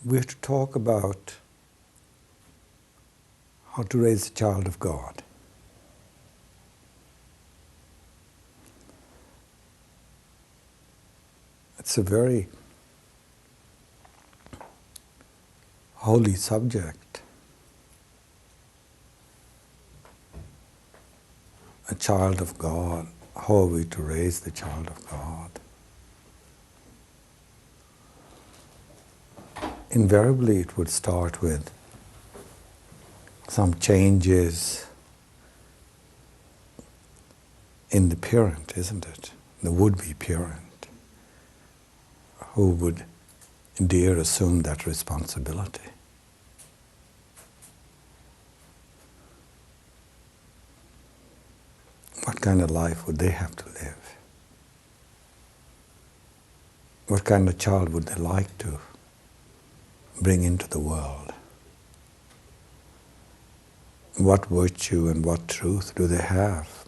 we're to talk about how to raise a child of God. It's a very holy subject. A child of God. How are we to raise the child of God? Invariably, it would start with some changes in the parent, isn't it? The would-be parent, who would dare assume that responsibility. What kind of life would they have to live? What kind of child would they like to bring into the world? What virtue and what truth do they have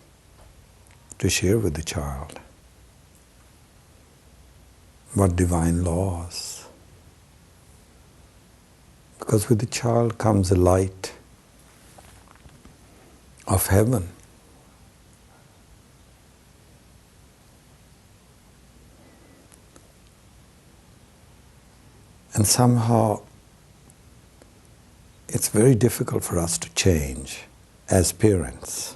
to share with the child? What divine laws? Because with the child comes the light of heaven. And somehow it's very difficult for us to change as parents.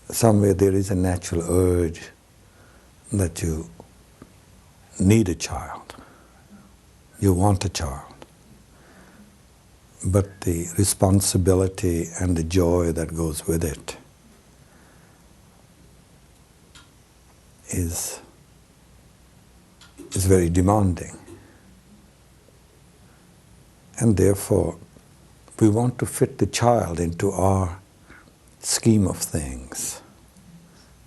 Somewhere there is a natural urge that you need a child. You want a child. But the responsibility and the joy that goes with it is very demanding. And therefore, we want to fit the child into our scheme of things,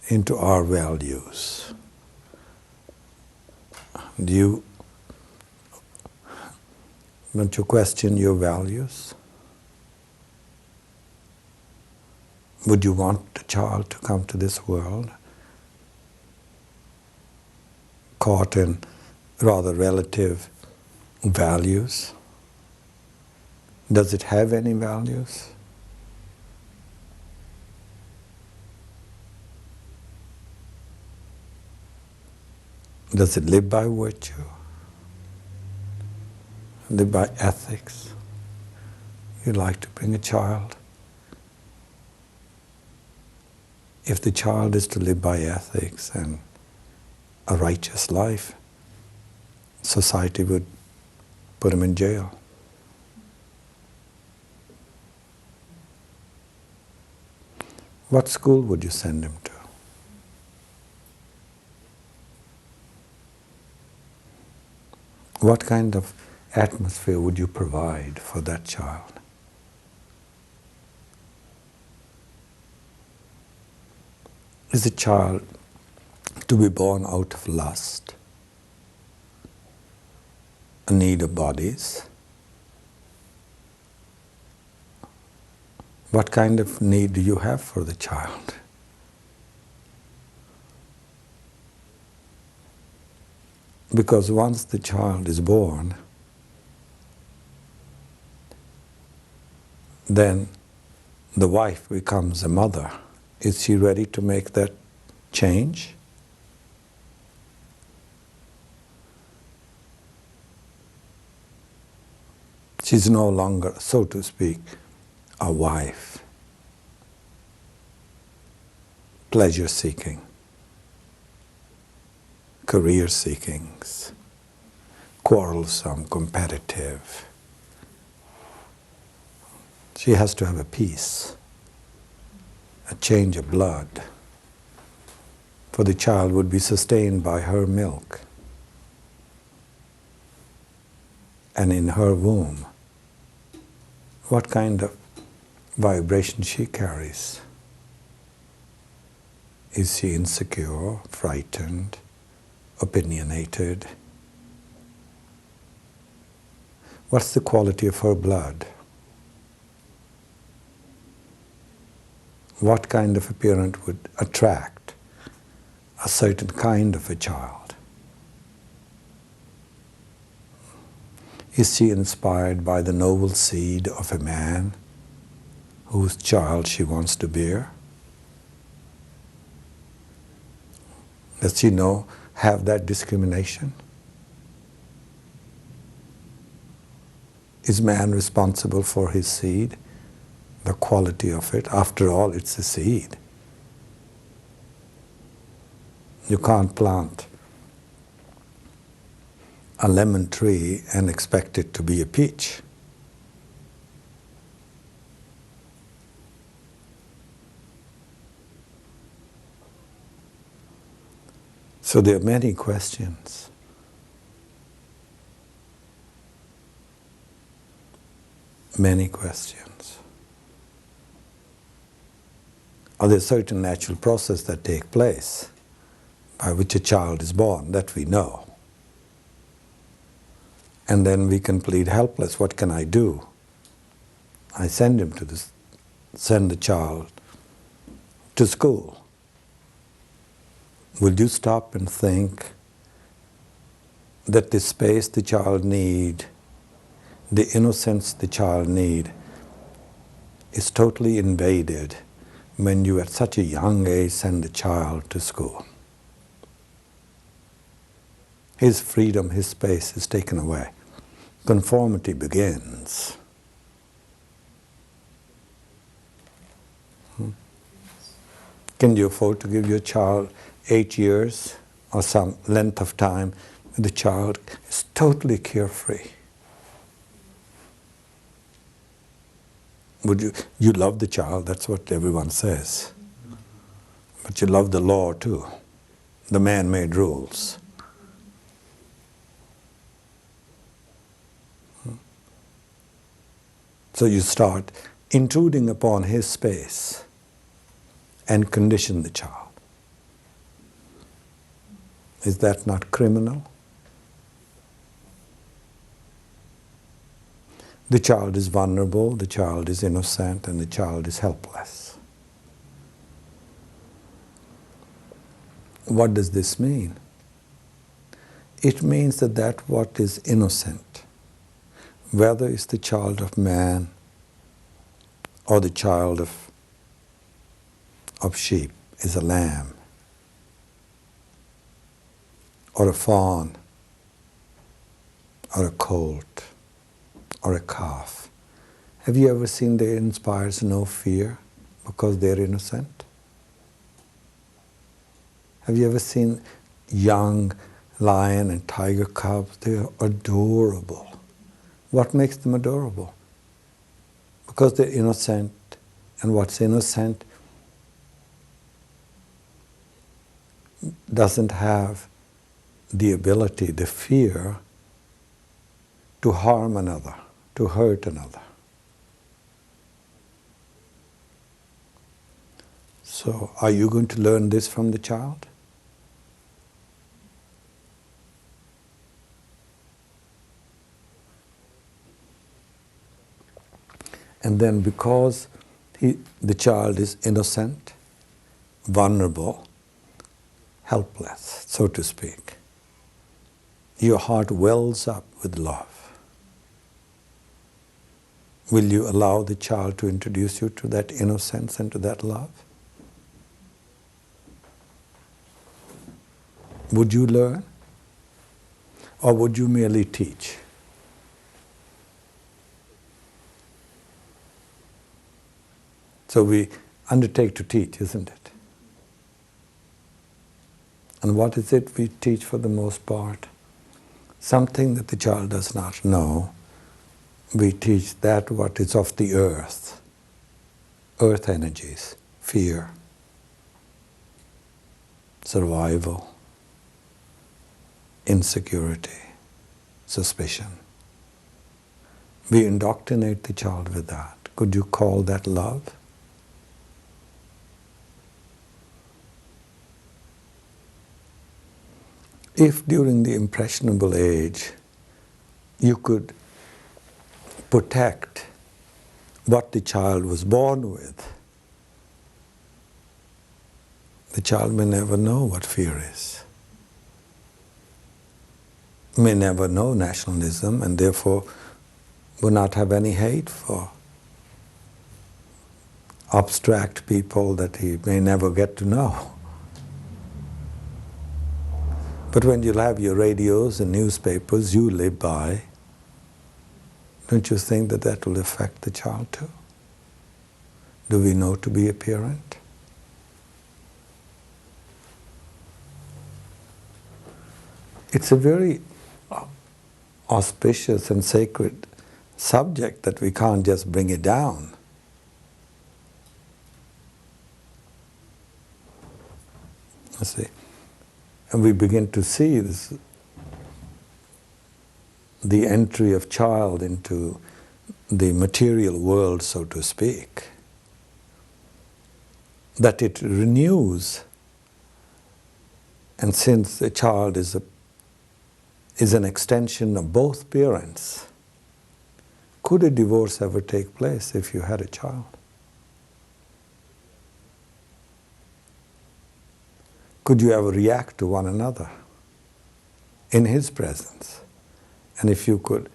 into our values. Don't you question your values? Would you want the child to come to this world caught in rather relative values? Does it have any values? Does it live by virtue? Live by ethics? You'd like to bring a child. If the child is to live by ethics and a righteous life, society would put him in jail. What school would you send him to? What kind of atmosphere would you provide for that child? Is a child to be born out of lust, a need of bodies? What kind of need do you have for the child? Because once the child is born, then the wife becomes a mother. Is she ready to make that change? She's no longer, so to speak, a wife. Pleasure-seeking, career-seekings, quarrelsome, competitive. She has to have a peace, a change of blood. For the child would be sustained by her milk. And in her womb, what kind of vibration she carries? Is she insecure, frightened, opinionated? What's the quality of her blood? What kind of a parent would attract a certain kind of a child? Is she inspired by the noble seed of a man whose child she wants to bear? Does she have that discrimination? Is man responsible for his seed, the quality of it? After all, it's a seed. You can't plant a lemon tree and expect it to be a peach. So there are many questions. Many questions. Are there certain natural processes that take place by which a child is born that we know? And then we can plead helpless. What can I do? I send the child to school. Will you stop and think that the space the child needs, the innocence the child needs, is totally invaded when you at such a young age send the child to school? His freedom, his space is taken away. Conformity begins. Can you afford to give your child 8 years or some length of time when the child is totally carefree? You love the child, that's what everyone says. But you love the law too, the man-made rules. So you start intruding upon his space and condition the child. Is that not criminal? The child is vulnerable, the child is innocent, and the child is helpless. What does this mean? It means that what is innocent, whether it's the child of man or the child of sheep, is a lamb or a fawn or a colt or a calf. Have you ever seen they inspires no fear because they're innocent? Have you ever seen young lion and tiger cubs? They are adorable. What makes them adorable? Because they're innocent, and what's innocent doesn't have the ability, the fear, to harm another, to hurt another. So, are you going to learn this from the child? And then because the child is innocent, vulnerable, helpless, so to speak, your heart wells up with love. Will you allow the child to introduce you to that innocence and to that love? Would you learn? Or would you merely teach? So we undertake to teach, isn't it? And what is it we teach for the most part? Something that the child does not know. We teach that what is of the earth energies, fear, survival, insecurity, suspicion. We indoctrinate the child with that. Could you call that love? If during the impressionable age you could protect what the child was born with, the child may never know what fear is. may never know nationalism and therefore will not have any hate for abstract people that he may never get to know. But when you have your radios and newspapers you live by, don't you think that that will affect the child too? Do we know to be a parent? It's a very auspicious and sacred subject that we can't just bring it down. You see, and we begin to see this, the entry of child into the material world, so to speak, that it renews. And since the child is an extension of both parents, could a divorce ever take place if you had a child? Could you ever react to one another in his presence? And if you could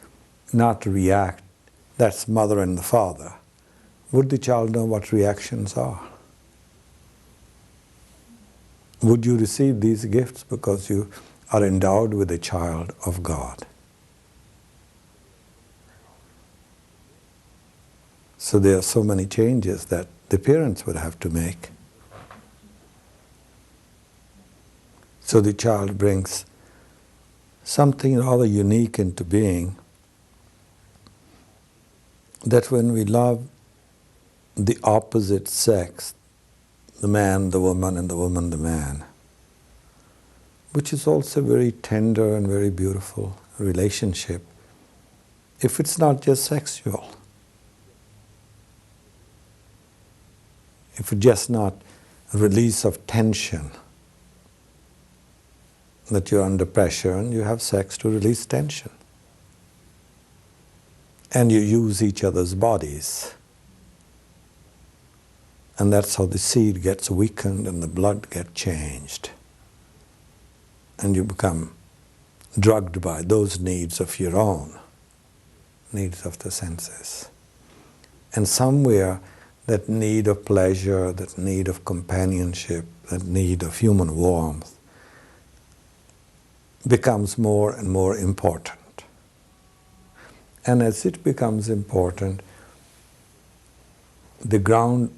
not react, that's mother and the father, would the child know what reactions are? Would you receive these gifts because you are endowed with a child of God? So there are so many changes that the parents would have to make. So the child brings something rather unique into being, that when we love the opposite sex, the man, the woman, and the woman, the man, which is also a very tender and very beautiful relationship, if it's not just sexual, if it's just not a release of tension, that you're under pressure and you have sex to release tension. And you use each other's bodies. And that's how the seed gets weakened and the blood gets changed. And you become drugged by those needs of your own, needs of the senses. And somewhere that need of pleasure, that need of companionship, that need of human warmth becomes more and more important. And as it becomes important, the ground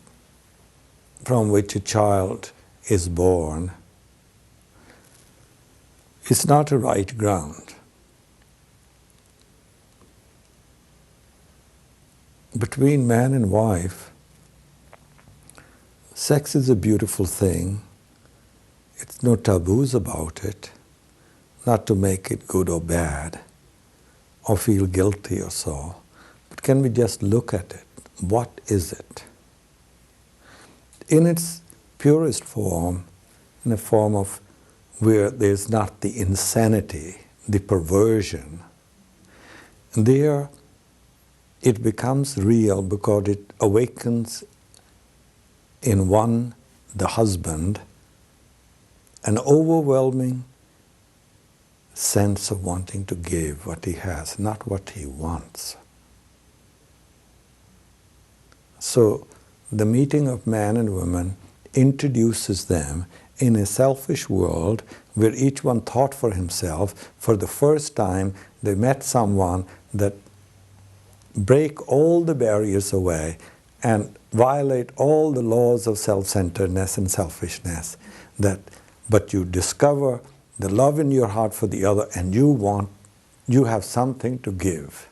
from which a child is born is not a right ground. Between man and wife, sex is a beautiful thing. It's no taboos about it, not to make it good or bad, or feel guilty or so. But can we just look at it? What is it? In its purest form, in a form of where there's not the insanity, the perversion, there it becomes real because it awakens in one, the husband, an overwhelming sense of wanting to give what he has, not what he wants. So the meeting of man and woman introduces them in a selfish world where each one thought for himself. For the first time, they met someone that break all the barriers away and violate all the laws of self-centeredness and selfishness. But you discover the love in your heart for the other, and you have something to give.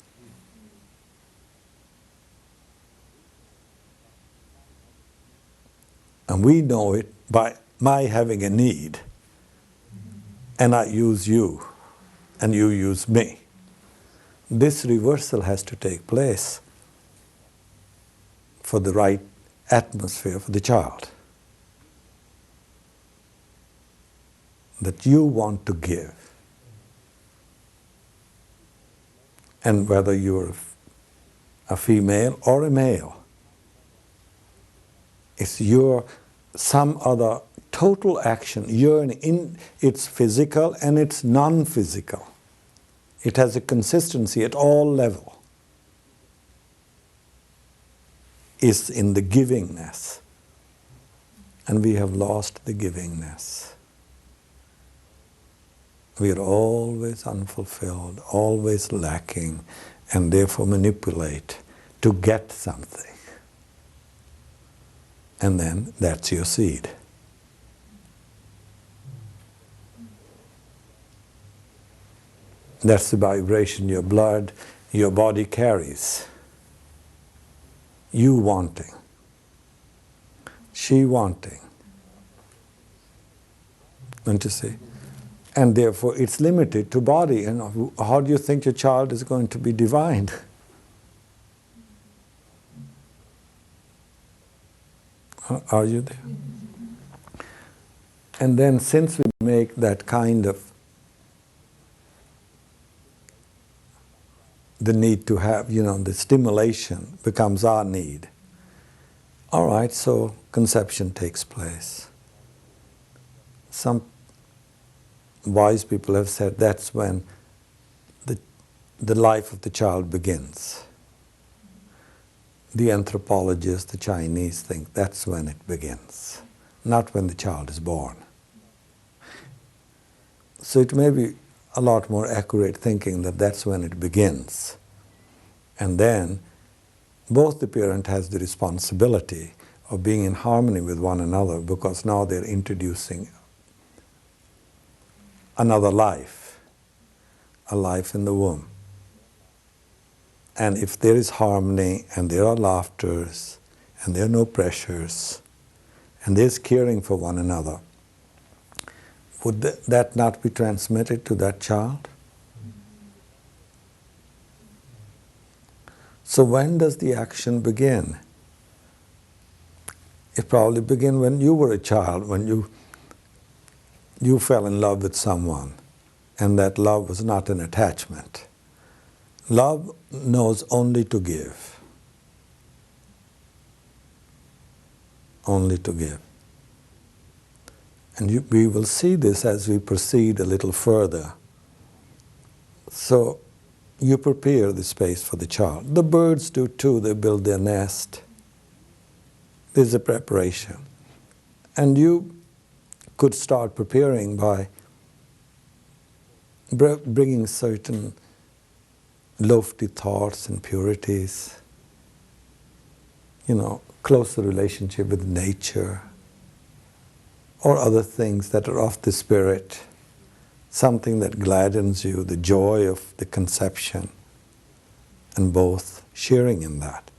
And we know it by my having a need, and I use you, and you use me. This reversal has to take place for the right atmosphere for the child. That you want to give. And whether you're a female or a male, it's your some other total action, yearning. It's physical and it's non-physical. It has a consistency at all levels. Is in the givingness. And we have lost the givingness. We are always unfulfilled, always lacking, and therefore manipulate to get something. And then that's your seed. That's the vibration your blood, your body carries. You wanting, she wanting. Don't you see? And therefore it's limited to body. And how do you think your child is going to be divine? Are you there? And then since we make that kind of the need to have, the stimulation becomes our need. All right, so conception takes place. Some wise people have said that's when the life of the child begins. The anthropologists, the Chinese think that's when it begins, not when the child is born. So it may be a lot more accurate thinking that that's when it begins. And then both the parent has the responsibility of being in harmony with one another, because now they're introducing another life, a life in the womb. And if there is harmony and there are laughters and there are no pressures and there's caring for one another, would that not be transmitted to that child? So when does the action begin? It probably began when you were a child, when you fell in love with someone, and that love was not an attachment. Love knows only to give. Only to give. And we will see this as we proceed a little further. So you prepare the space for the child. The birds do too, they build their nest. There's a preparation. And you could start preparing by bringing certain lofty thoughts and purities, closer relationship with nature, or other things that are of the spirit, something that gladdens you, the joy of the conception, and both sharing in that.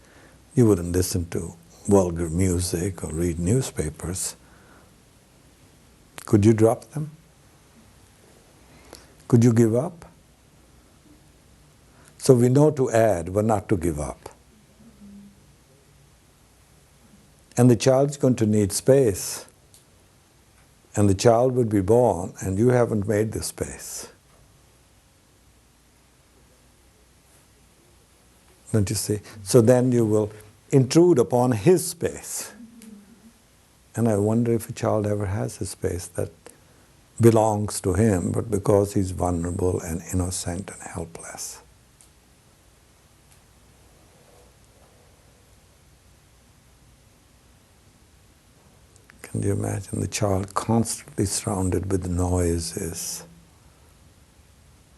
You wouldn't listen to vulgar music or read newspapers. Could you drop them? Could you give up? So we know to add, but not to give up. And the child's going to need space. And the child would be born, and you haven't made the space. Don't you see? So then you will intrude upon his space. And I wonder if a child ever has a space that belongs to him, but because he's vulnerable and innocent and helpless. Can you imagine the child constantly surrounded with noises,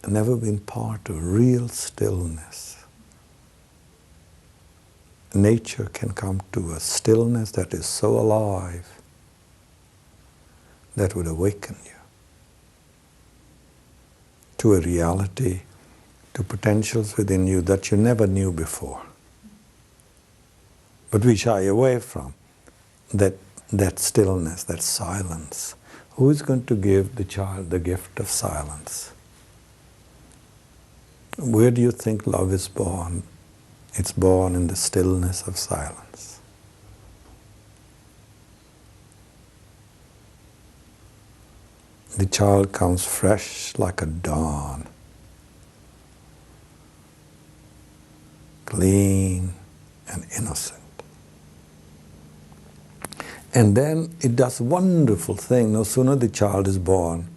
and never been part of real stillness? Nature can come to a stillness that is so alive that would awaken you to a reality, to potentials within you that you never knew before. But we shy away from that stillness, that silence. Who is going to give the child the gift of silence? Where do you think love is born? It's born in the stillness of silence. The child comes fresh like a dawn, clean and innocent. And then it does a wonderful thing. No sooner the child is born,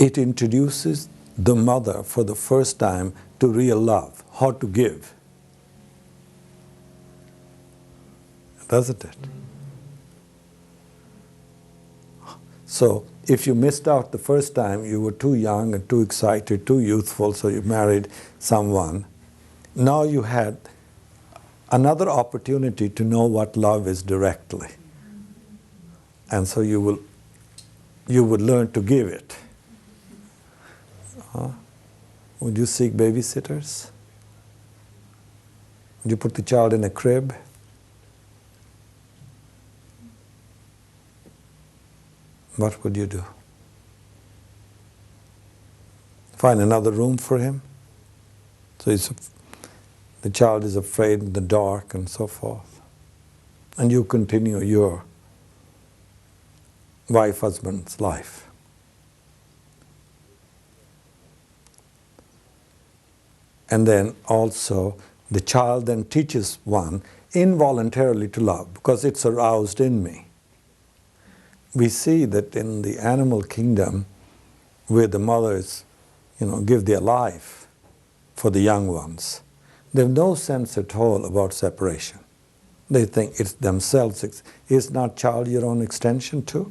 it introduces the mother for the first time to real love, how to give. Doesn't it? So, if you missed out the first time, you were too young and too excited, too youthful, so you married someone. Now you had another opportunity to know what love is directly. And so you would learn to give it. Would you seek babysitters? Would you put the child in a crib? What would you do? Find another room for him? So the child is afraid in the dark and so forth. And you continue your wife-husband's life. And then also, the child then teaches one involuntarily to love, because it's aroused in me. We see that in the animal kingdom, where the mothers, give their life for the young ones, they have no sense at all about separation. They think it's themselves. Is not child your own extension too?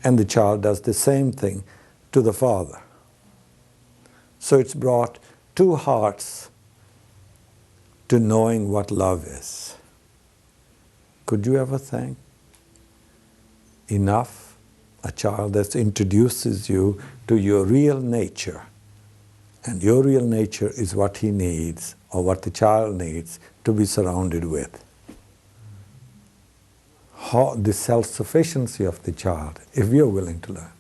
And the child does the same thing to the father. So it's brought two hearts to knowing what love is. Could you ever think enough a child that introduces you to your real nature, and your real nature is what he needs or what the child needs to be surrounded with? How the self-sufficiency of the child, if we are willing to learn.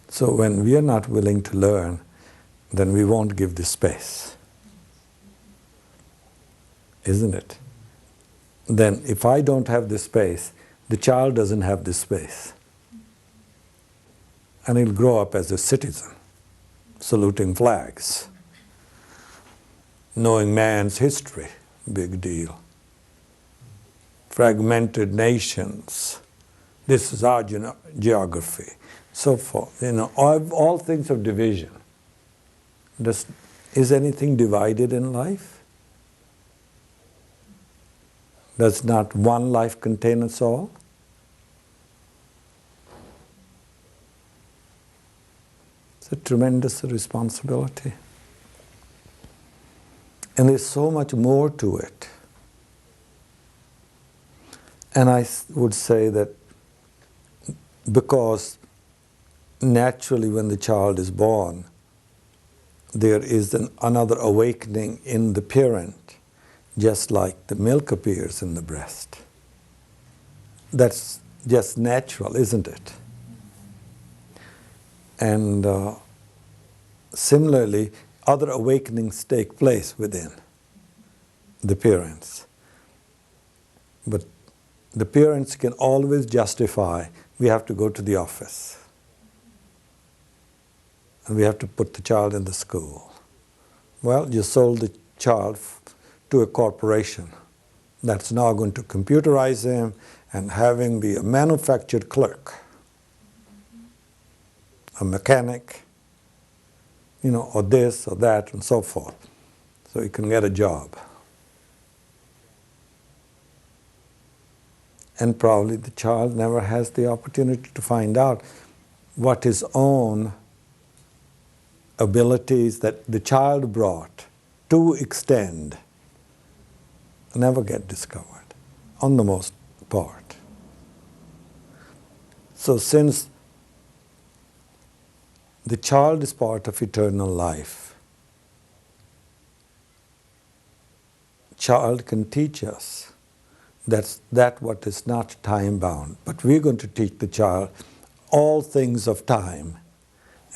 So when we are not willing to learn, then we won't give the space. Isn't it? Then if I don't have the space, the child doesn't have the space. And he'll grow up as a citizen, saluting flags, knowing man's history, big deal. Fragmented nations, this is our geography, so forth. All things of division. Is anything divided in life? Does not one life contain us all? It's a tremendous responsibility. And there's so much more to it. And I would say that because naturally when the child is born, there is another awakening in the parent, just like the milk appears in the breast. That's just natural, isn't it? And similarly, other awakenings take place within the parents. But the parents can always justify, we have to go to the office. And we have to put the child in the school. Well, you sold the child to a corporation that's now going to computerize him and have him be a manufactured clerk, a mechanic, or this or that and so forth, so he can get a job. And probably the child never has the opportunity to find out what his own abilities that the child brought to extend never get discovered, on the most part. So since the child is part of eternal life, child can teach us that what is not time-bound. But we're going to teach the child all things of time,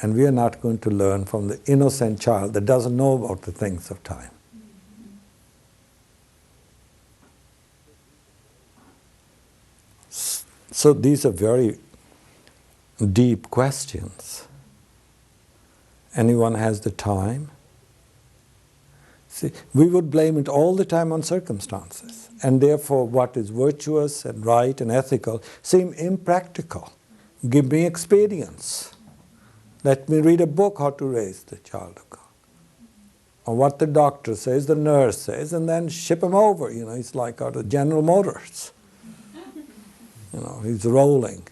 and we are not going to learn from the innocent child that doesn't know about the things of time. So these are very deep questions. Anyone has the time? See, we would blame it all the time on circumstances, and therefore what is virtuous and right and ethical seem impractical. Give me experience. Let me read a book how to raise the child of God. Or what the doctor says, the nurse says, and then ship him over. It's like out of General Motors. He's rolling.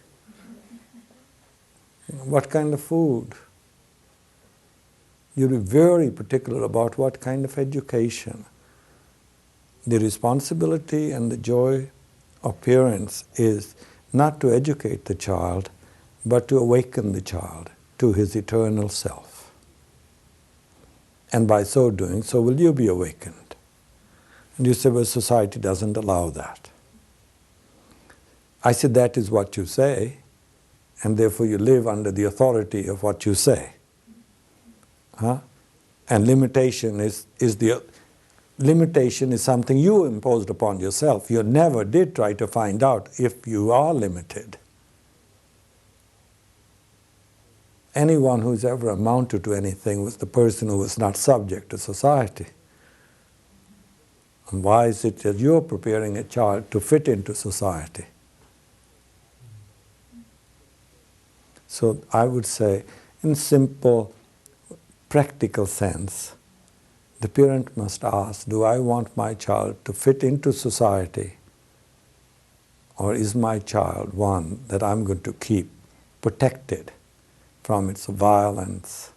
What kind of food? You'll be very particular about what kind of education. The responsibility and the joy of parents is not to educate the child, but to awaken the child to his eternal self. And by so doing, so will you be awakened. And you say, well, society doesn't allow that. I said, that is what you say, and therefore you live under the authority of what you say. And limitation is something you imposed upon yourself. You never did try to find out if you are limited. Anyone who's ever amounted to anything was the person who was not subject to society. And why is it that you're preparing a child to fit into society? So I would say, in simple, practical sense, the parent must ask, do I want my child to fit into society, or is my child one that I'm going to keep protected from its violence,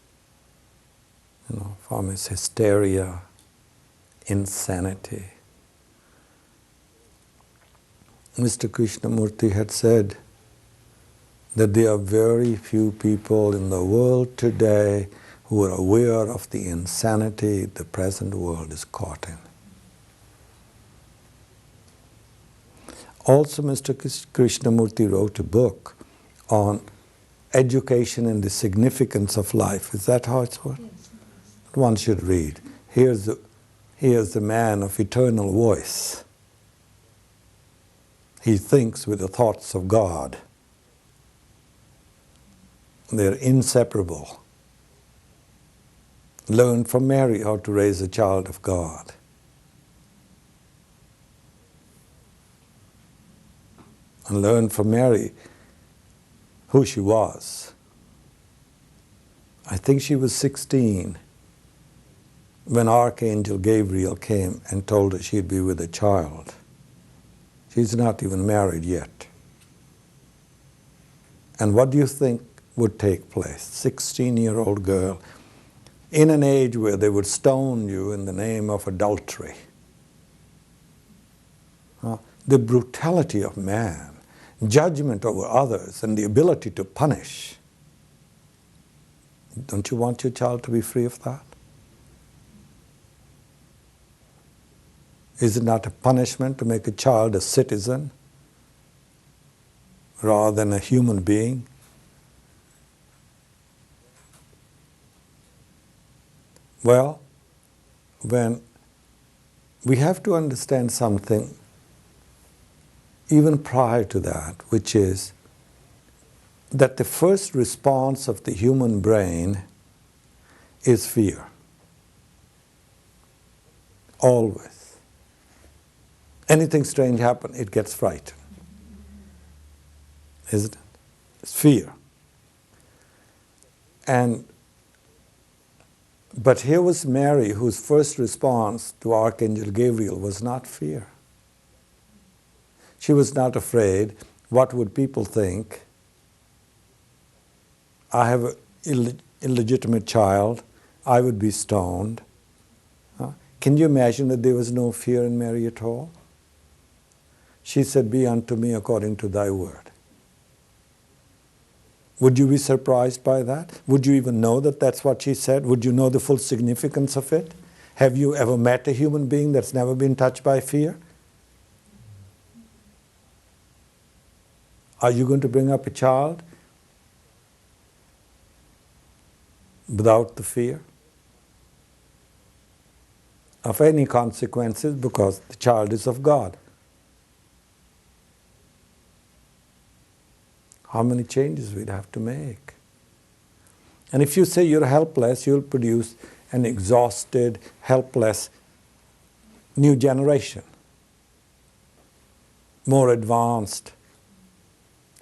from its hysteria, insanity? Mr. Krishnamurti had said that there are very few people in the world today who are aware of the insanity the present world is caught in. Also, Mr. Krishnamurti wrote a book on education and the significance of life. Is that how it's worked? Yes. One should read. Here's the man of eternal voice. He thinks with the thoughts of God. They're inseparable. Learn from Mary how to raise a child of God. And learn from Mary who she was. I think she was 16 when Archangel Gabriel came and told her she'd be with a child. She's not even married yet. And what do you think would take place? 16-year-old girl in an age where they would stone you in the name of adultery. The brutality of man, judgment over others, and the ability to punish. Don't you want your child to be free of that? Is it not a punishment to make a child a citizen rather than a human being? Well, when we have to understand something even prior to that, which is that the first response of the human brain is fear. Always. Anything strange happens, it gets frightened. Isn't it? It's fear. But here was Mary, whose first response to Archangel Gabriel was not fear. She was not afraid. What would people think? I have an illegitimate child. I would be stoned. Can you imagine that there was no fear in Mary at all? She said, be unto me according to thy word. Would you be surprised by that? Would you even know that that's what she said? Would you know the full significance of it? Have you ever met a human being that's never been touched by fear? Are you going to bring up a child without the fear of any consequences because the child is of God? How many changes we'd have to make? And if you say you're helpless, you'll produce an exhausted, helpless new generation, more advanced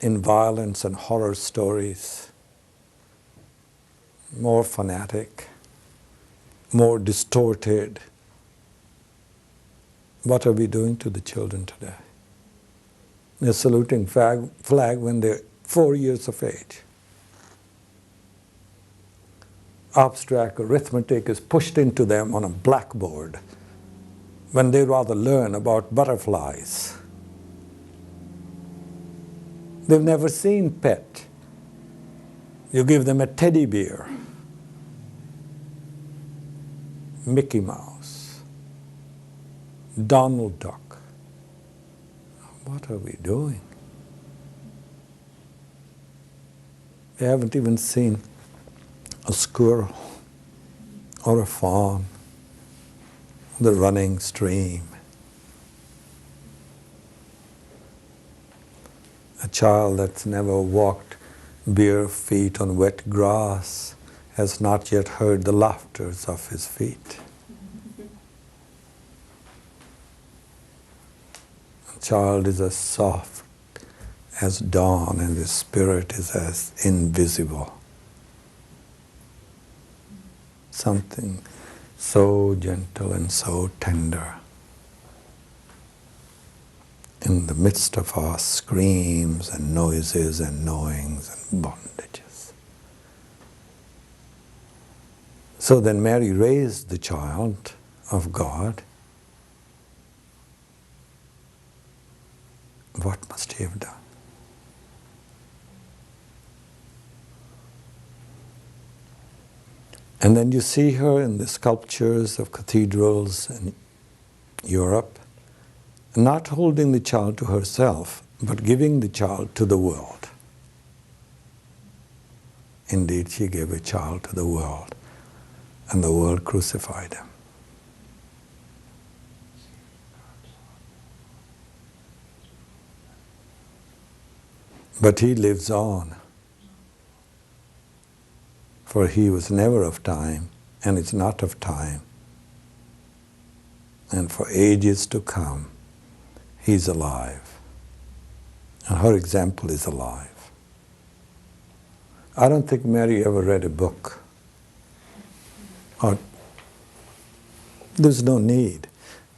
in violence and horror stories, more fanatic, more distorted. What are we doing to the children today? They're saluting flag when they're 4 years of age. Abstract arithmetic is pushed into them on a blackboard when they rather learn about butterflies. They've never seen pet. You give them a teddy bear, Mickey Mouse, Donald Duck. What are we doing? They haven't even seen a squirrel or a fawn, the running stream. A child that's never walked bare feet on wet grass has not yet heard the laughters of his feet. A child is as soft as dawn, and his spirit is as invisible. Something so gentle and so tender in the midst of our screams and noises and knowings and bondages. So then Mary raised the child of God. What must he have done? And then you see her in the sculptures of cathedrals in Europe, not holding the child to herself, but giving the child to the world. Indeed, she gave a child to the world, and the world crucified him. But he lives on, for he was never of time, and is not of time. And for ages to come, he's alive. And her example is alive. I don't think Mary ever read a book. Or there's no need.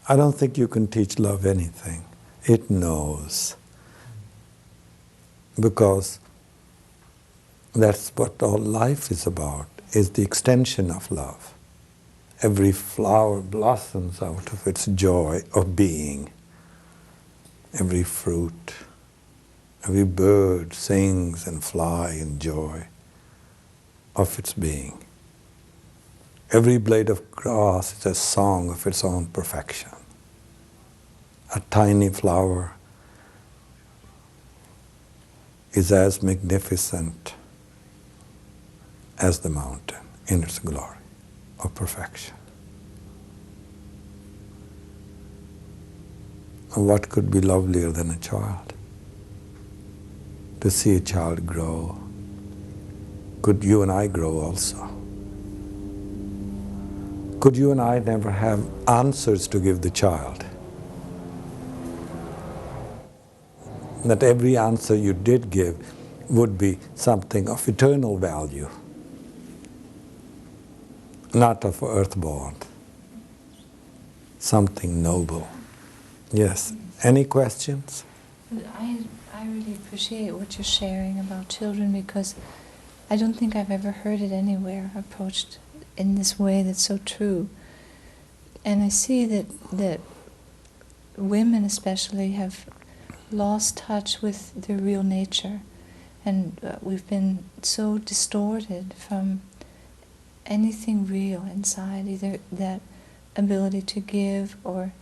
I don't think you can teach love anything. It knows. Because that's what all life is about, is the extension of love. Every flower blossoms out of its joy of being. Every fruit, every bird sings and flies in joy of its being. Every blade of grass is a song of its own perfection. A tiny flower is as magnificent as the mountain in its glory of perfection. And what could be lovelier than a child? To see a child grow. Could you and I grow also? Could you and I never have answers to give the child? That every answer you did give would be something of eternal value, not of earthborn, something noble. Yes. Any questions? I really appreciate what you're sharing about children, because I don't think I've ever heard it anywhere approached in this way that's so true. And I see that women especially have lost touch with their real nature, and we've been so distorted from anything real inside, either that ability to give, or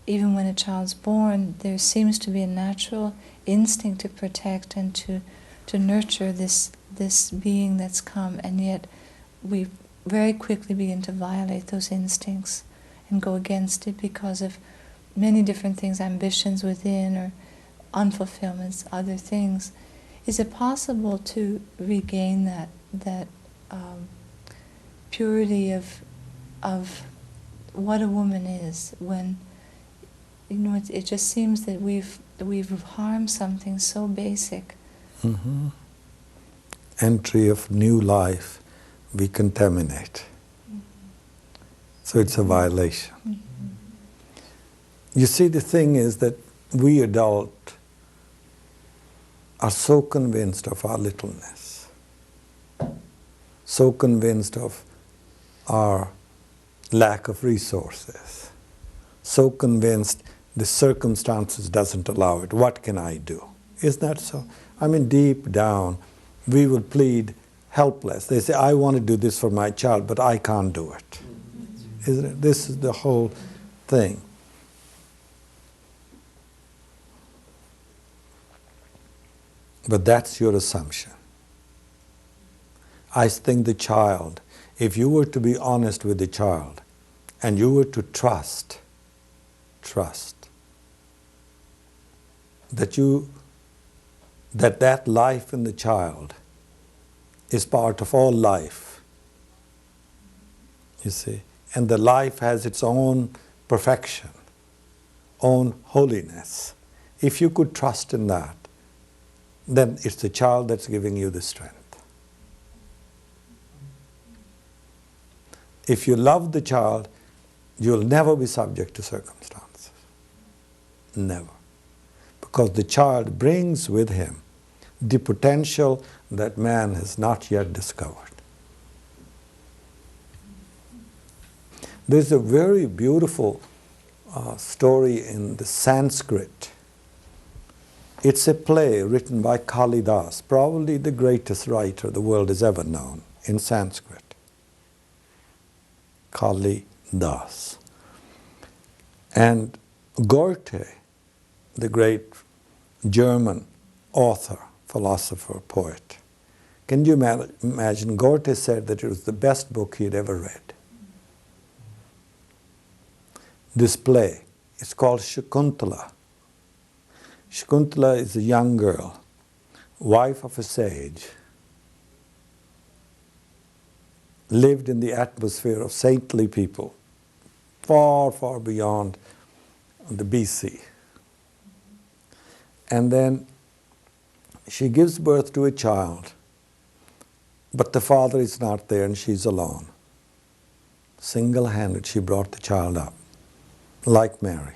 even when a child's born, there seems to be a natural instinct to protect and to nurture this being that's come, and yet we very quickly begin to violate those instincts and go against it because of many different things, ambitions within or unfulfillments, other things. Is it possible to regain that purity of of what a woman is when, it just seems that we've harmed something so basic. Mm-hmm. Entry of new life, we contaminate. Mm-hmm. So it's a violation. Mm-hmm. You see, the thing is that we adults are so convinced of our littleness, so convinced of our lack of resources, so convinced the circumstances doesn't allow it. What can I do? Isn't that so? I mean, deep down, we will plead helpless. They say, I want to do this for my child, but I can't do it. Isn't it? This is the whole thing. But that's your assumption. I think the child, if you were to be honest with the child, and you were to trust that life in the child is part of all life, you see, and the life has its own perfection, own holiness. If you could trust in that, then it's the child that's giving you the strength. If you love the child, you'll never be subject to circumstances. Never. Because the child brings with him the potential that man has not yet discovered. There's a very beautiful story in the Sanskrit. It's a play written by Kalidas, probably the greatest writer the world has ever known in Sanskrit. Kalidas. And Goethe, the great German author, philosopher, poet, can you imagine? Goethe said that it was the best book he had ever read. This play, it's called Shakuntala. Shakuntala is a young girl, wife of a sage, lived in the atmosphere of saintly people, far, far beyond the BC. And then she gives birth to a child, but the father is not there and she's alone. Single-handed, she brought the child up, like Mary.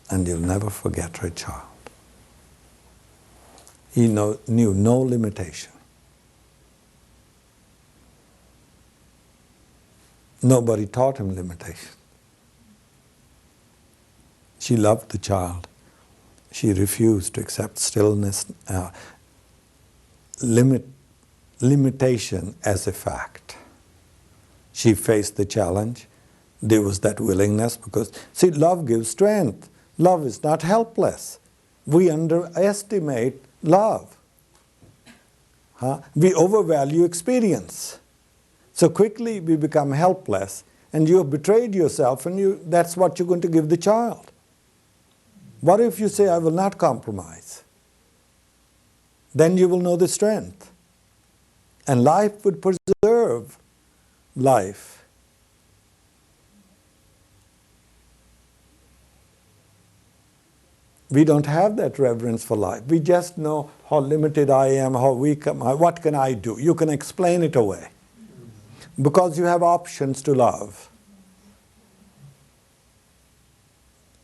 And you'll never forget her child. He knew no limitation. Nobody taught him limitation. She loved the child. She refused to accept stillness, limitation as a fact. She faced the challenge. There was that willingness because, see, love gives strength. Love is not helpless. We underestimate love. We overvalue experience. So quickly we become helpless and you have betrayed yourself and that's what you're going to give the child. What if you say, I will not compromise? Then you will know the strength. And life would preserve life. We don't have that reverence for life. We just know how limited I am, how weak am I, what can I do? You can explain it away. Because you have options to love.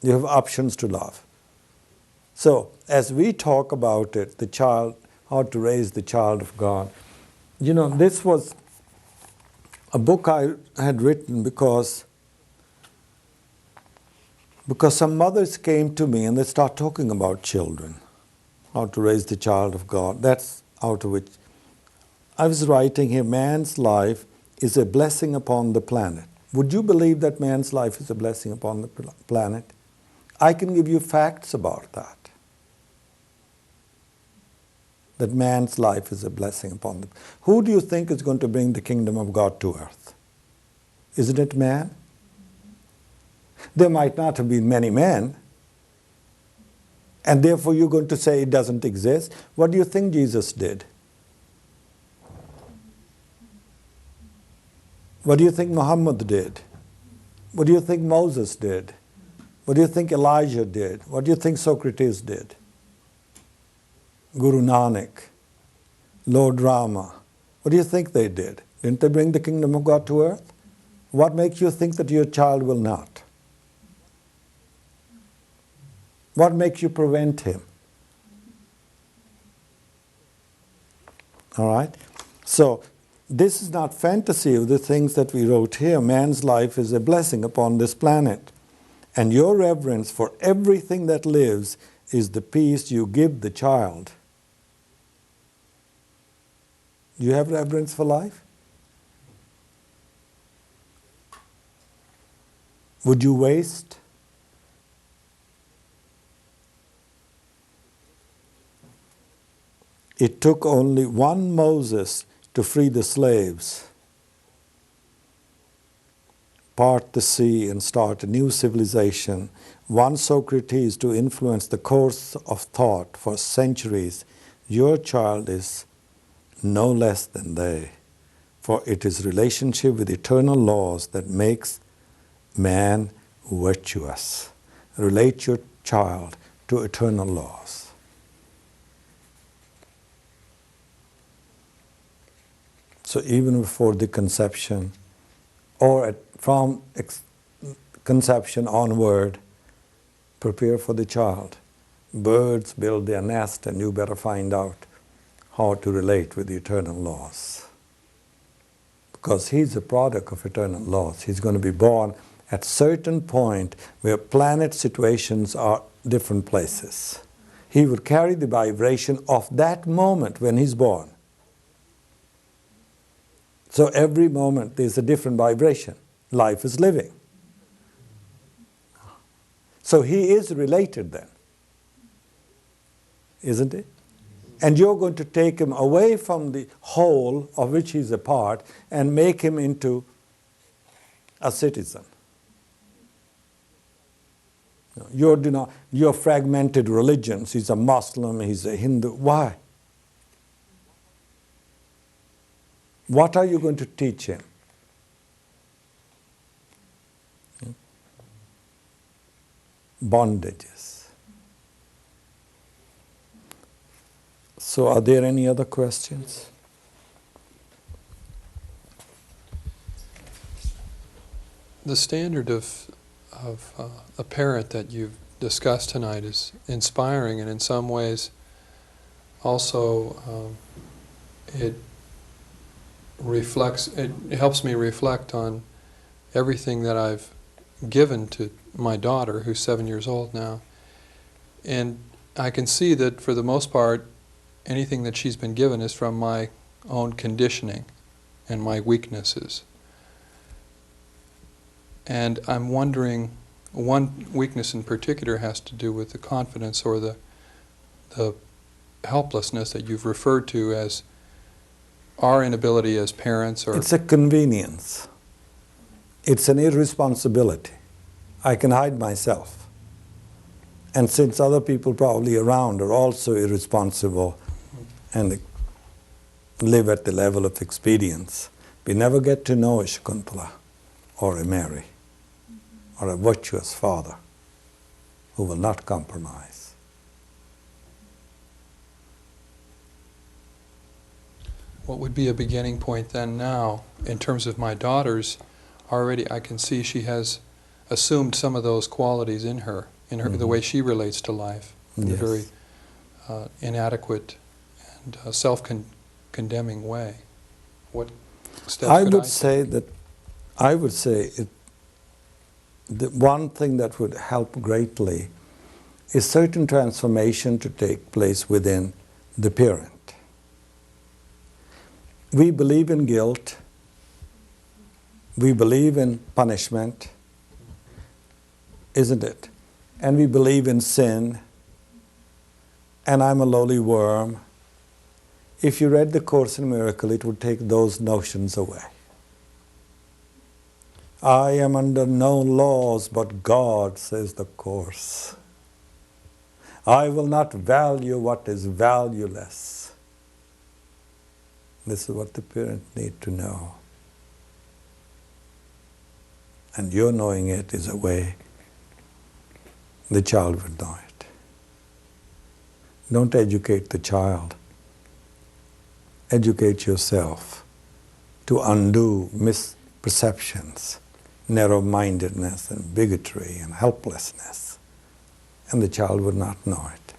You have options to love. So, as we talk about it, the child, how to raise the child of God, this was a book I had written because some mothers came to me and they start talking about children, how to raise the child of God. That's out of which I was writing here, man's life is a blessing upon the planet. Would you believe that man's life is a blessing upon the planet? I can give you facts about that. That man's life is a blessing upon the planet. Who do you think is going to bring the kingdom of God to earth? Isn't it man? There might not have been many men, and therefore you're going to say it doesn't exist. What do you think Jesus did? What do you think Muhammad did? What do you think Moses did? What do you think Elijah did? What do you think Socrates did? Guru Nanak, Lord Rama. What do you think they did? Didn't they bring the kingdom of God to earth? What makes you think that your child will not? What makes you prevent him? All right? So, this is not fantasy of the things that we wrote here. Man's life is a blessing upon this planet. And your reverence for everything that lives is the peace you give the child. Do you have reverence for life? Would you waste? It took only one Moses to free the slaves, part the sea and start a new civilization, one Socrates to influence the course of thought for centuries. Your child is no less than they, for it is relationship with eternal laws that makes man virtuous. Relate your child to eternal laws. So even before the conception, or from conception onward, prepare for the child. Birds build their nest, and you better find out how to relate with the eternal laws. Because he's a product of eternal laws. He's going to be born at a certain point where planet situations are different places. He will carry the vibration of that moment when he's born. So every moment there's a different vibration. Life is living. So he is related then. Isn't it? And you're going to take him away from the whole of which he's a part and make him into a citizen. Your fragmented religions, he's a Muslim, he's a Hindu. Why? What are you going to teach him? Bondages. So are there any other questions? The standard of a parent that you've discussed tonight is inspiring, and in some ways also it helps me reflect on everything that I've given to my daughter, who's 7 years old now. And I can see that for the most part, anything that she's been given is from my own conditioning and my weaknesses. And I'm wondering, one weakness in particular has to do with the confidence or the helplessness that you've referred to as our inability as parents. Or it's a convenience. It's an irresponsibility. I can hide myself. And since other people probably around are also irresponsible and live at the level of expedience, we never get to know a Shakuntala or a Mary or a virtuous father who will not compromise. What would be a beginning point then now, in terms of my daughter's, already I can see she has assumed some of those qualities in her, the way she relates to life, in a very inadequate and self-condemning way. What steps I could would I say take? that the one thing that would help greatly is certain transformation to take place within the parent. We believe in guilt. We believe in punishment, isn't it? And we believe in sin. And I'm a lowly worm. If you read the Course in Miracle, it would take those notions away. I am under no laws but God, says the Course. I will not value what is valueless. This is what the parents need to know. and your knowing it is a way the child would know it. Don't educate the child. Educate yourself to undo misperceptions, narrow-mindedness and bigotry and helplessness, and the child would not know it.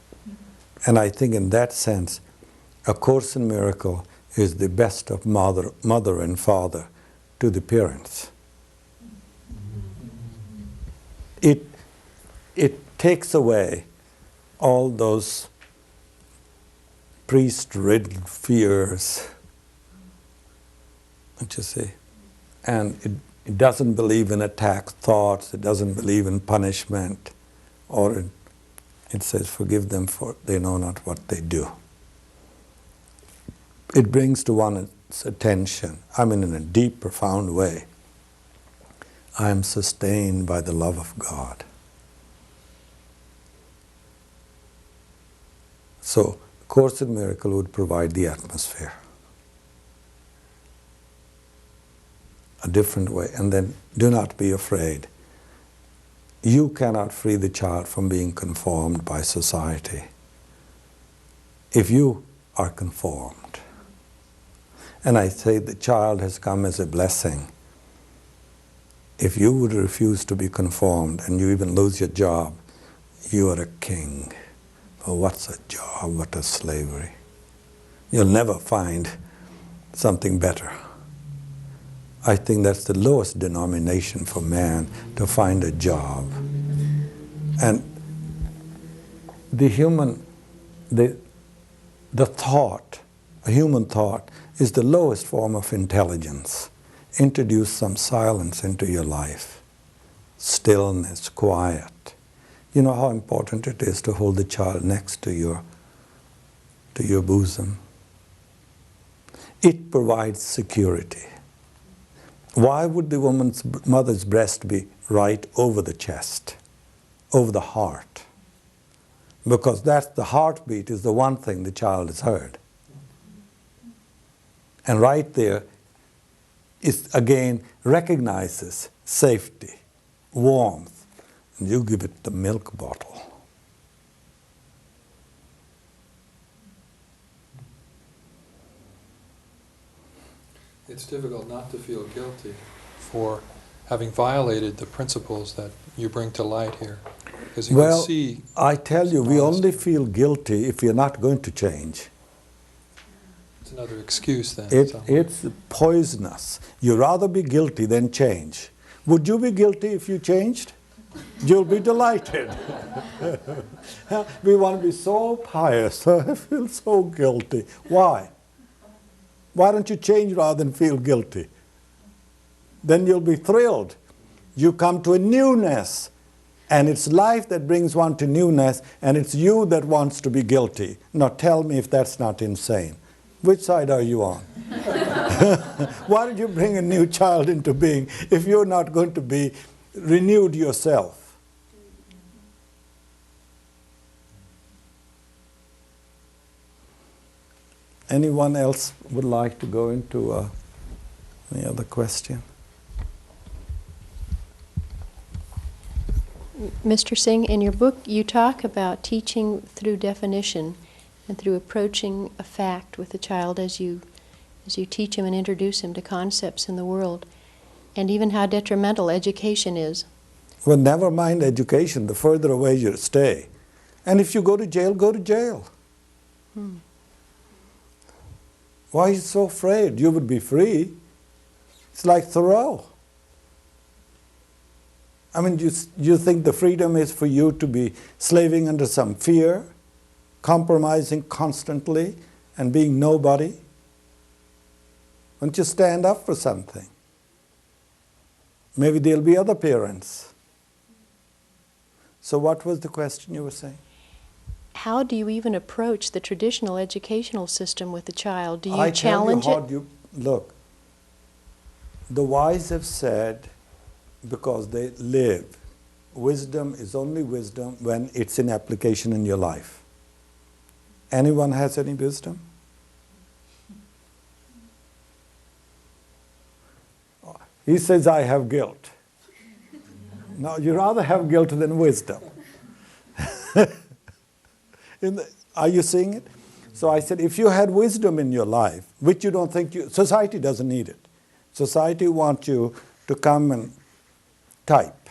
And I think in that sense, A Course in Miracle is the best of mother and father to the parents. It takes away all those priest-ridden fears, don't you see? And it doesn't believe in attack thoughts, it doesn't believe in punishment, or it says, forgive them for they know not what they do. It brings to one's attention, I mean in a deep, profound way, I am sustained by the love of God. So, Course in Miracle would provide the atmosphere. A different way. And then, do not be afraid. You cannot free the child from being conformed by society. If you are conformed, and I say the child has come as a blessing, if you would refuse to be conformed and you even lose your job, you are a king. Oh, what's a job? What a slavery. You'll never find something better. I think that's the lowest denomination for man, to find a job. And the thought, a human thought, is the lowest form of intelligence. Introduce some silence into your life. Stillness, quiet. You know how important it is to hold the child next to your bosom. It provides security. Why would the mother's breast be right over the chest, over the heart? Because that's the heartbeat is the one thing the child has heard. And right there is again recognizes safety, warmth, and you give it the milk bottle. It's difficult not to feel guilty for having violated the principles that you bring to light here. Because you can see. I tell you, we only feel guilty if we're not going to change. It's another excuse then. It's poisonous. You'd rather be guilty than change. Would you be guilty if you changed? You'll be delighted. We want to be so pious. I feel so guilty. Why? Why don't you change rather than feel guilty? Then you'll be thrilled. You come to a newness. And it's life that brings one to newness, and it's you that wants to be guilty. Now tell me if that's not insane. Which side are you on? Why did you bring a new child into being if you're not going to be renewed yourself? Anyone else would like to go into any other question? Mr. Singh, in your book you talk about teaching through definition and through approaching a fact with the child as you teach him and introduce him to concepts in the world, and even how detrimental education is. Well, never mind education, the further away you stay. And if you go to jail, go to jail. Why are you so afraid? You would be free. It's like Thoreau. I mean, you think the freedom is for you to be slaving under some fear, compromising constantly, and being nobody? Don't you stand up for something? Maybe there'll be other parents. So what was the question you were saying? How do you even approach the traditional educational system with the child? Do you challenge it? Look, the wise have said, because they live, wisdom is only wisdom when it's in application in your life. Anyone has any wisdom? He says, I have guilt. No, you rather have guilt than wisdom. Are you seeing it? So I said, if you had wisdom in your life, which you don't think society doesn't need it. Society wants you to come and type,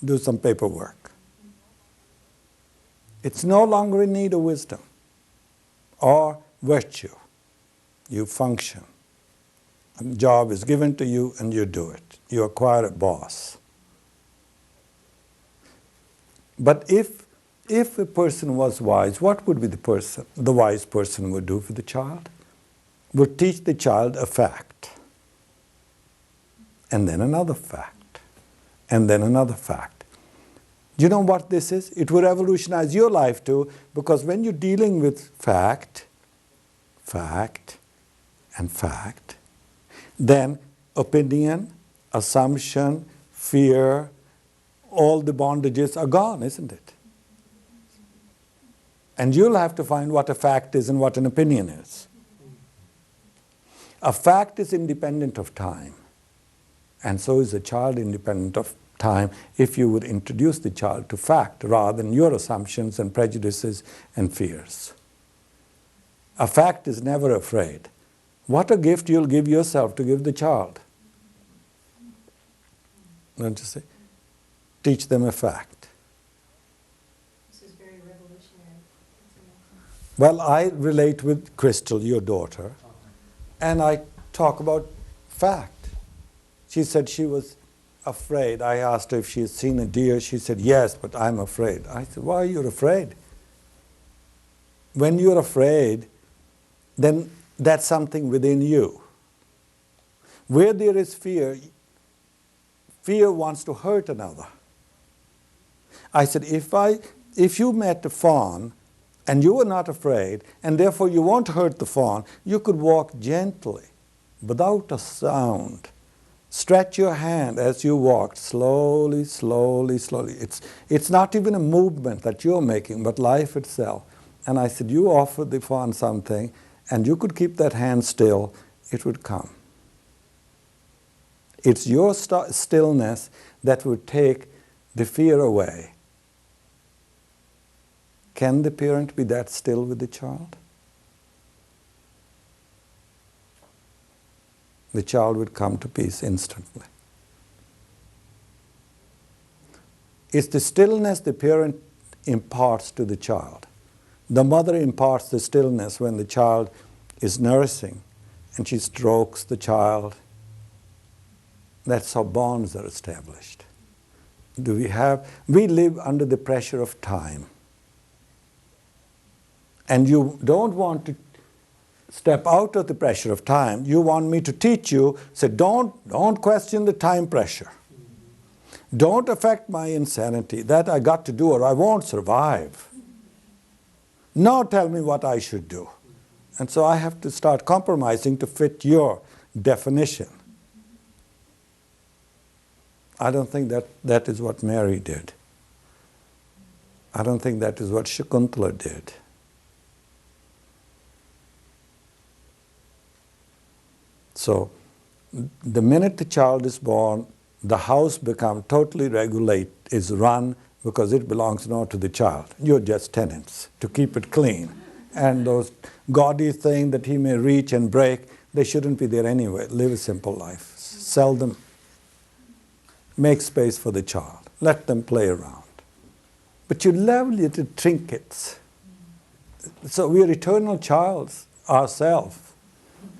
do some paperwork. It's no longer in need of wisdom or virtue. You function. A job is given to you and you do it. You acquire a boss. But if a person was wise, what would be the wise person would do for the child? Would teach the child a fact, and then another fact, and then another fact. Do you know what this is? It will revolutionize your life too, because when you're dealing with fact, and fact, then opinion, assumption, fear, all the bondages are gone, isn't it? And you'll have to find what a fact is and what an opinion is. A fact is independent of time. And so is a child independent of time if you would introduce the child to fact rather than your assumptions and prejudices and fears. A fact is never afraid. What a gift you'll give yourself to give the child. Don't you see? Teach them a fact. This is very revolutionary. Well, I relate with Crystal, your daughter, and I talk about fact. She said she was afraid. I asked her if she had seen a deer. She said, yes, but I'm afraid. I said, why are you afraid? When you're afraid, then that's something within you. Where there is fear, fear wants to hurt another. I said, if you met a fawn and you were not afraid, and therefore you won't hurt the fawn, you could walk gently, without a sound. Stretch your hand as you walk, slowly, slowly, slowly. It's not even a movement that you're making, but life itself. And I said, you offer the fawn something, and you could keep that hand still, it would come. It's your stillness that would take the fear away. Can the parent be that still with the child? The child would come to peace instantly. It's the stillness the parent imparts to the child. The mother imparts the stillness when the child is nursing and she strokes the child. That's how bonds are established. We live under the pressure of time. And you don't want to step out of the pressure of time. You want me to teach you, say, don't question the time pressure. Don't affect my insanity. That I got to do or I won't survive. No, tell me what I should do. And so I have to start compromising to fit your definition. I don't think that is what Mary did. I don't think that is what Shakuntala did. So, the minute the child is born, the house becomes totally is run because it belongs not to the child. You're just tenants to keep it clean. And those gaudy things that he may reach and break, they shouldn't be there anyway. Live a simple life. Sell them. Make space for the child. Let them play around. But you love little trinkets. So we are eternal childs ourselves.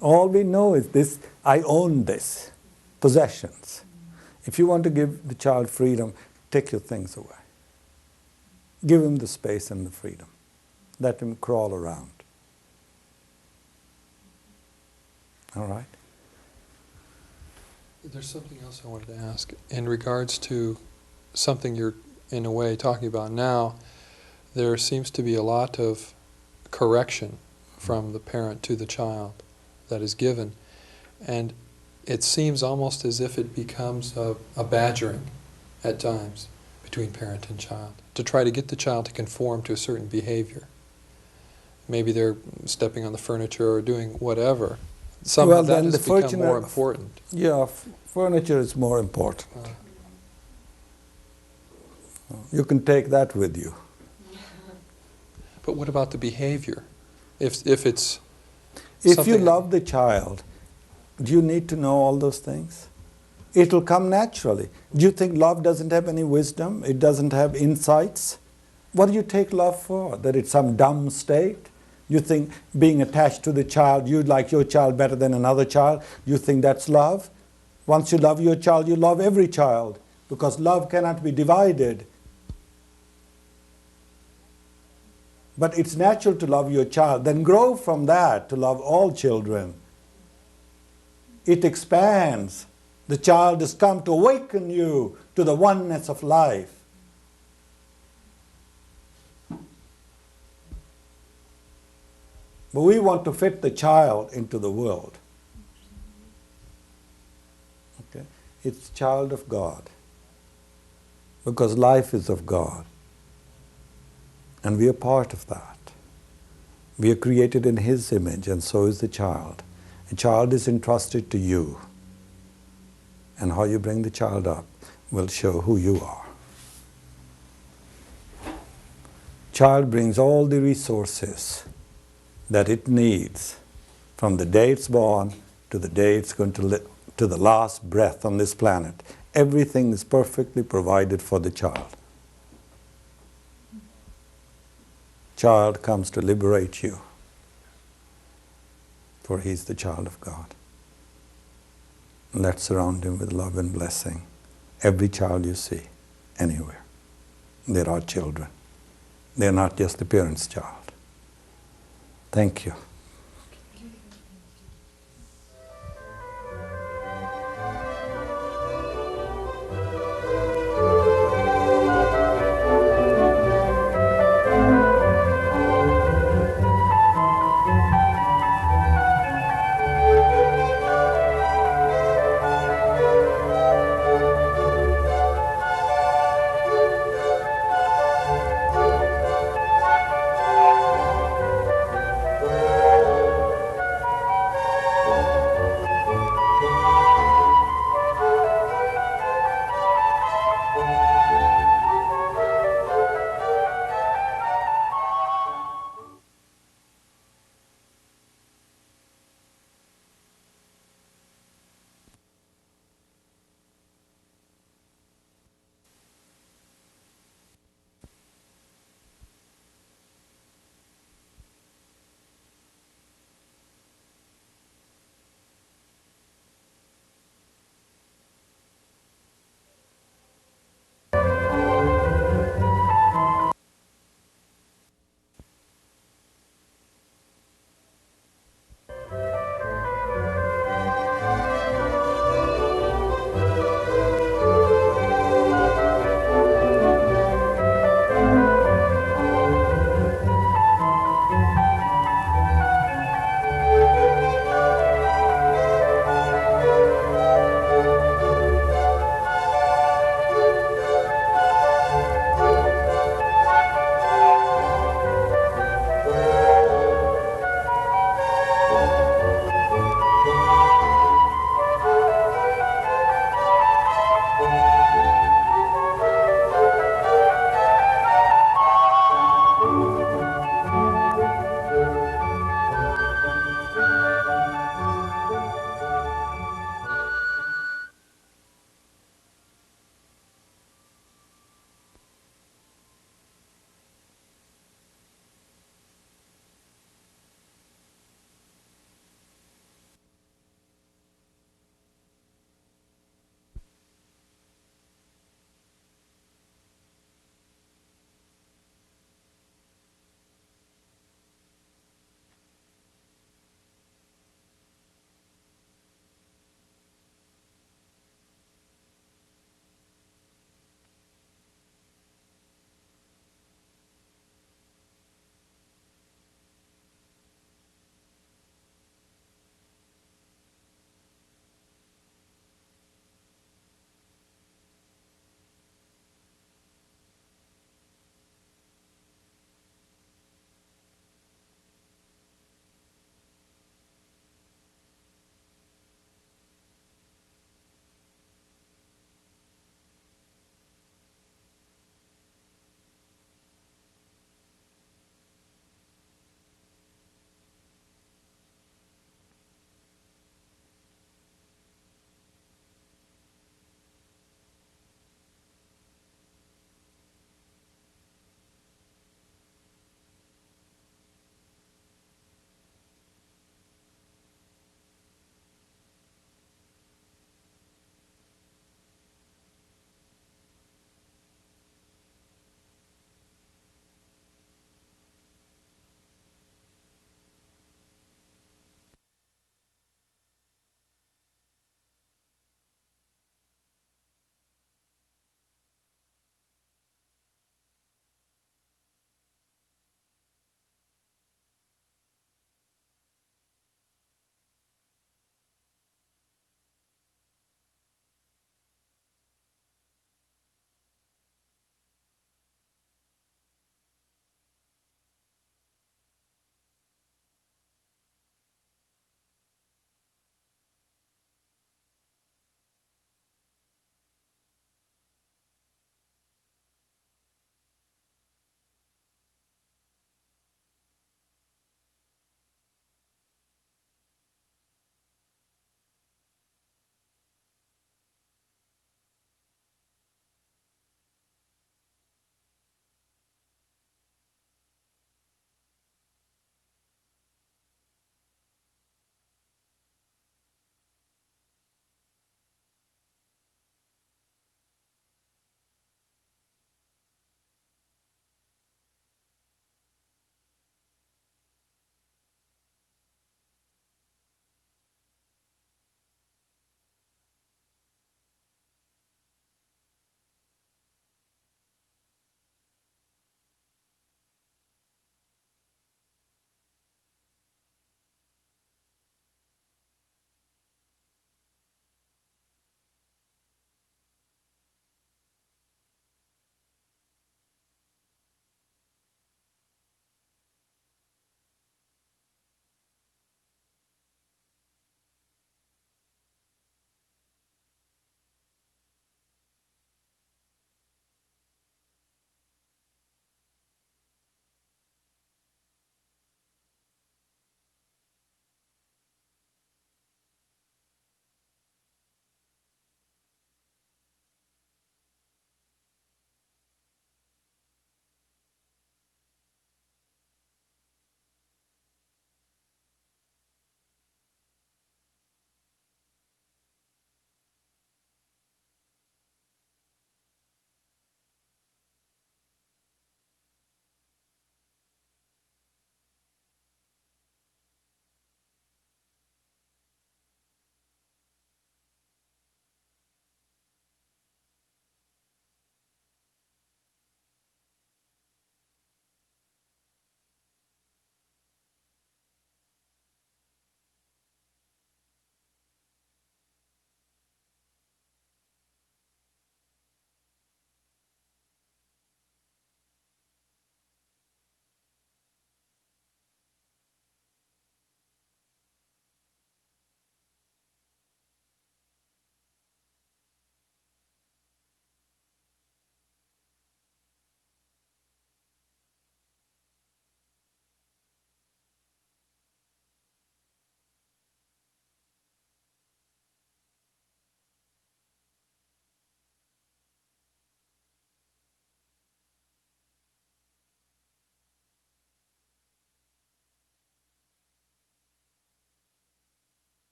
All we know is this, I own this, possessions. If you want to give the child freedom, take your things away. Give him the space and the freedom. Let him crawl around. All right? There's something else I wanted to ask. In regards to something you're, in a way, talking about now, there seems to be a lot of correction from the parent to the child that is given. And it seems almost as if it becomes a badgering at times between parent and child to try to get the child to conform to a certain behavior. Maybe they're stepping on the furniture or doing whatever. Somehow that has become more important. Yeah, furniture is more important. You can take that with you. But what about the behavior? If it's If you something- love the child, do you need to know all those things? It will come naturally. Do you think love doesn't have any wisdom? It doesn't have insights? What do you take love for? That it's some dumb state? You think being attached to the child, you like your child better than another child, you think that's love? Once you love your child, you love every child, because love cannot be divided. But it's natural to love your child. Then grow from that to love all children. It expands. The child has come to awaken you to the oneness of life. But we want to fit the child into the world. Okay? It's child of God. Because life is of God. And we are part of that. We are created in His image, and so is the child. A child is entrusted to you. And how you bring the child up will show who you are. Child brings all the resources that it needs from the day it's born to the day it's going to live, to the last breath on this planet. Everything is perfectly provided for the child. Child comes to liberate you, for he's the child of God. Let's surround him with love and blessing. Every child you see, anywhere. There are children. They're not just the parent's child. Thank you.